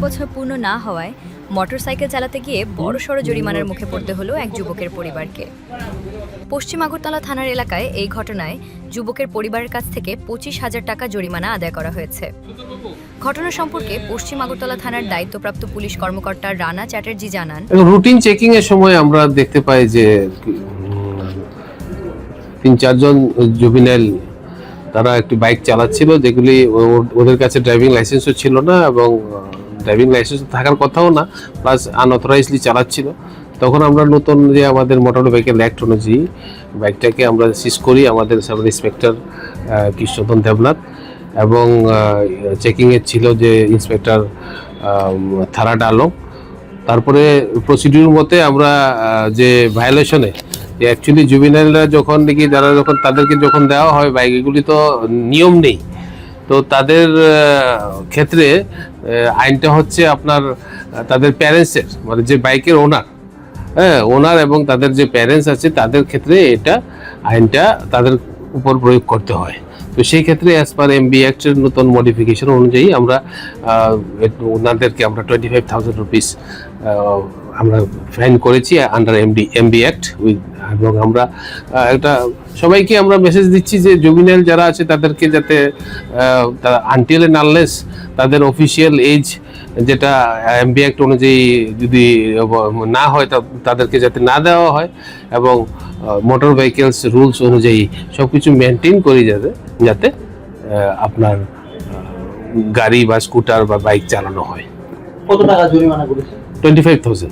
বছর পূর্ণ না হওয়ায় মোটরসাইকেল চালাতে গিয়ে বড়সড় জরিমানার মুখে পড়তে হলো এক যুবকের পরিবারকে। পশ্চিম আগরতলা থানার এলাকায় এই ঘটনায় যুবকের পরিবারের কাছ থেকে 25,000 টাকা জরিমানা আদায় করা হয়েছে। ঘটনা সম্পর্কে পশ্চিম আগরতলা থানার দায়িত্বপ্রাপ্ত পুলিশ কর্মকর্তা রানা চ্যাটার্জি জানান, রুটিন চেকিং এর সময় আমরা দেখতে পাই যে 3-4 জন জুবিনাইল তারা একটি বাইক চালাচ্ছিল, যেগুলি ওদের কাছে ড্রাইভিং লাইসেন্সও ছিল না এবং ড্রাইভিং লাইসেন্স থাকার কথাও না, প্লাস আনঅথরাইজলি চালাচ্ছিল। তখন আমরা নতুন যে আমাদের মোটর ভেহিকেল অ্যাক্ট অনুযায়ী বাইকটাকে আমরা সিজ করি আমাদের সাব ইন্সপেক্টর কৃষ্ণধন দেবনাথ, এবং চেকিংয়ের ছিল যে ইন্সপেক্টর থারাড আলম। তারপরে প্রসিডিউর মতে আমরা যে ভায়োলেশনে যে অ্যাকচুয়ালি জুবিনাইলরা যখন দেখি যারা যখন তাদেরকে যখন দেওয়া হয় বাইক, এগুলি তো নিয়ম নেই, তো তাদের ক্ষেত্রে আইনটা হচ্ছে আপনার তাদের প্যারেন্টসের, মানে যে বাইকের ওনার এবং তাদের যে প্যারেন্টস আছে তাদের ক্ষেত্রে এটা আইনটা তাদের উপর প্রয়োগ করতে হয়। তো সেই ক্ষেত্রে অ্যাজ পার এমবি অ্যাক্টের নতুন মডিফিকেশন অনুযায়ী আমরা ওনাদেরকে আমরা 25,000 রুপিস আমরা ফাইন করেছি আন্ডার এমবি অ্যাক্ট। এবং আমরা একটা সবাইকে আমরা মেসেজ দিচ্ছি যে জুবিনাইল যারা আছে তাদেরকে যাতে আনটিল এন্ড আনলেস তাদের অফিসিয়াল এজ যেটা এমবি অ্যাক্ট অনুযায়ী যদি না হয় তাদেরকে যাতে না দেওয়া হয়, এবং মোটর ভেহিকেলস রুলস অনুযায়ী সব কিছু মেনটেন করি যাতে আপনার গাড়ি বা স্কুটার বা বাইক চালানো হয়। কত টাকা জরিমানা করেছে? 25,000।